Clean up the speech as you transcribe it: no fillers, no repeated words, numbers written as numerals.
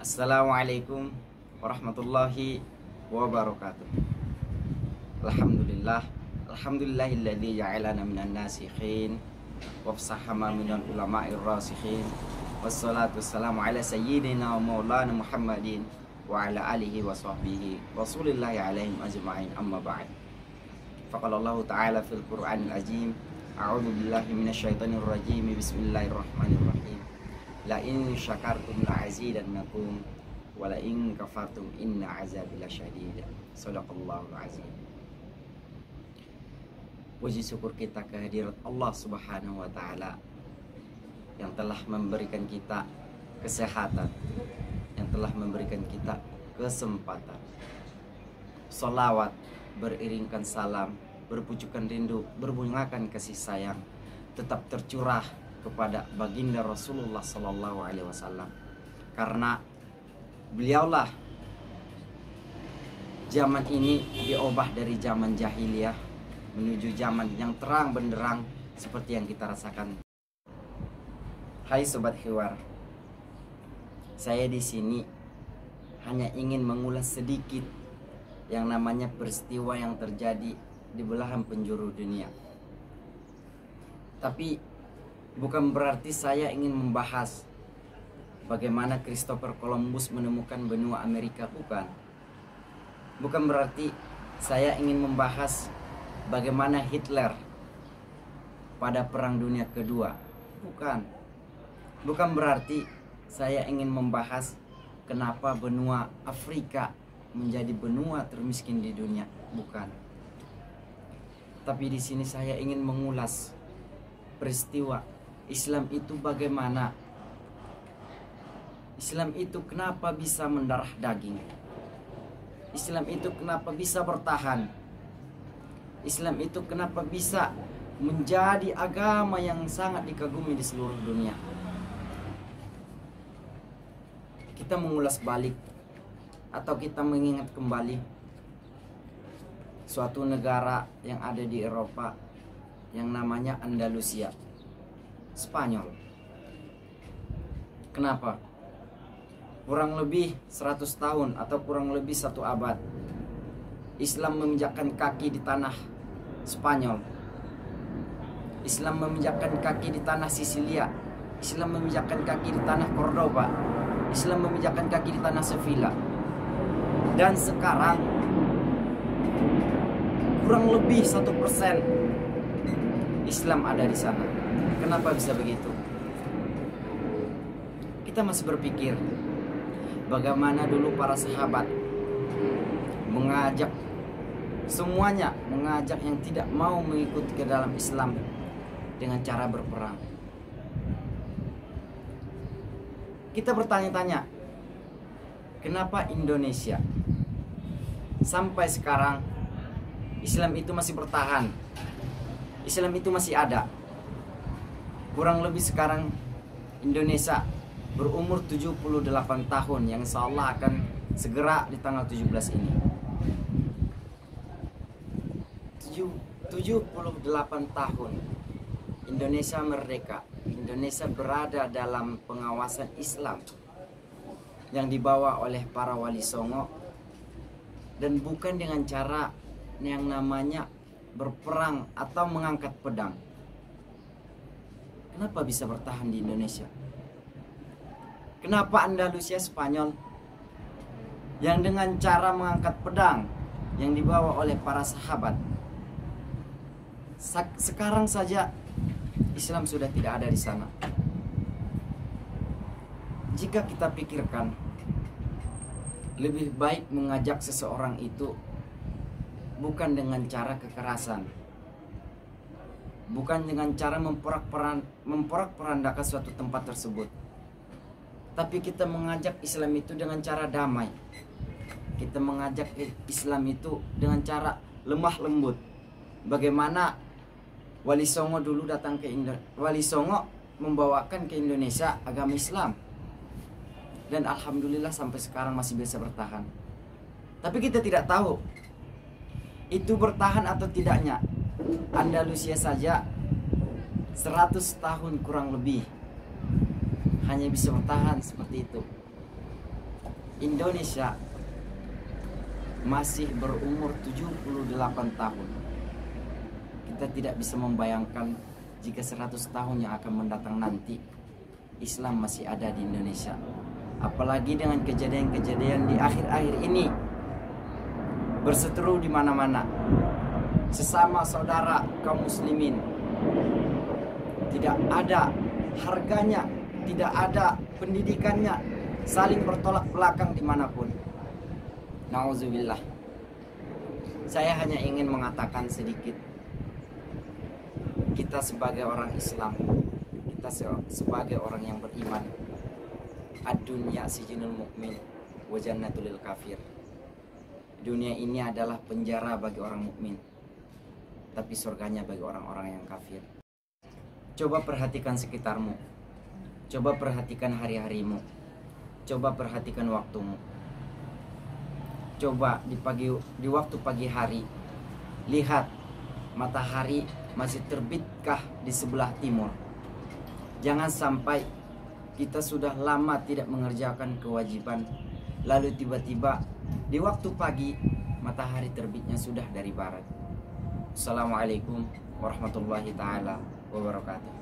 Assalamualaikum warahmatullahi wabarakatuh. Alhamdulillah. Alhamdulillahilladzi ja'alana minan nasikhin wa fsahama minal ulama'ir rasikhin. Wassalatu wassalamu ala sayyidina wa maulana Muhammadin wa ala alihi wa sahbihi Rasulillahi alaihim ajma'in, amma ba'd. Faqala Allah ta'ala fil Qur'anil azim, a'udzu billahi minasyaitonir rajim. Bismillahirrahmanirrahim. La in syakartum la azidannakum wa la in kafartum inna azabi lasyadid. Shadaqallahul azim. Puji syukur kita kehadirat Allah Subhanahu wa taala yang telah memberikan kita kesehatan, yang telah memberikan kita kesempatan. Sholawat beriringkan salam, berpujukan rindu, berbungakan kasih sayang tetap tercurah kepada baginda Rasulullah Sallallahu Alaihi Wasallam, karena beliaulah zaman ini diubah dari zaman jahiliyah menuju zaman yang terang benderang seperti yang kita rasakan. Hai sobat Hiwar, saya di sini hanya ingin mengulas sedikit yang namanya peristiwa yang terjadi di belahan penjuru dunia. Tapi bukan berarti saya ingin membahas bagaimana Christopher Columbus menemukan benua Amerika, bukan. Bukan berarti saya ingin membahas bagaimana Hitler pada Perang Dunia Kedua, bukan. Bukan berarti saya ingin membahas kenapa benua Afrika menjadi benua termiskin di dunia, bukan. Tapi di sini saya ingin mengulas peristiwa Islam itu bagaimana. Islam itu kenapa bisa mendarah daging. Islam itu kenapa bisa bertahan. Islam itu kenapa bisa menjadi agama yang sangat dikagumi di seluruh dunia. Kita mengulas balik atau kita mengingat kembali suatu negara yang ada di Eropa yang namanya Andalusia, Spanyol. Kenapa? Kurang lebih 100 tahun atau kurang lebih 1 abad Islam meminjakkan kaki di tanah Spanyol. Islam meminjakkan kaki di tanah Sisilia. Islam meminjakkan kaki di tanah Cordoba. Islam meminjakkan kaki di tanah Sevilla. Dan sekarang kurang lebih 1% Islam ada di sana. Kenapa bisa begitu? Kita masih berpikir bagaimana dulu para sahabat mengajak semuanya, mengajak yang tidak mau mengikuti ke dalam Islam dengan cara berperang. Kita bertanya-tanya, kenapa Indonesia sampai sekarang Islam itu masih bertahan, Islam itu masih ada. Kurang lebih sekarang Indonesia berumur 78 tahun yang insya Allah akan segera di tanggal 17 ini. 78 tahun Indonesia merdeka. Indonesia berada dalam pengawasan Islam yang dibawa oleh para wali songo, dan bukan dengan cara yang namanya berperang atau mengangkat pedang. Kenapa bisa bertahan di Indonesia? Kenapa Andalusia, Spanyol, yang dengan cara mengangkat pedang yang dibawa oleh para sahabat, sekarang saja Islam sudah tidak ada di sana? Jika kita pikirkan, lebih baik mengajak seseorang itu bukan dengan cara kekerasan, bukan dengan cara memporak-porandakan suatu tempat tersebut, tapi kita mengajak Islam itu dengan cara damai. Kita mengajak Islam itu dengan cara lemah lembut. Bagaimana Wali Songo dulu datang ke Wali Songo membawakan ke Indonesia agama Islam, dan alhamdulillah sampai sekarang masih bisa bertahan. Tapi kita tidak tahu itu bertahan atau tidaknya. Andalusia saja 100 tahun kurang lebih hanya bisa bertahan seperti itu. Indonesia masih berumur 78 tahun. Kita tidak bisa membayangkan jika 100 tahun yang akan mendatang nanti Islam masih ada di Indonesia. Apalagi dengan kejadian-kejadian di akhir-akhir ini, berseteru di mana-mana. Sesama saudara kaum muslimin tidak ada harganya, tidak ada pendidikannya, saling bertolak belakang dimanapun. Nauzubillah. Saya hanya ingin mengatakan sedikit. Kita sebagai orang Islam, kita sebagai orang yang beriman, ad-dunya sijinul mu'min wa jannatul lil kafir. Dunia ini adalah penjara bagi orang mukmin, tapi surganya bagi orang-orang yang kafir. Coba perhatikan sekitarmu. Coba perhatikan hari-harimu. Coba perhatikan waktumu. Coba di waktu pagi hari, lihat matahari masih terbitkah di sebelah timur. Jangan sampai kita sudah lama tidak mengerjakan kewajiban, lalu tiba-tiba di waktu pagi matahari terbitnya sudah dari barat. Assalamualaikum warahmatullahi taala wabarakatuh.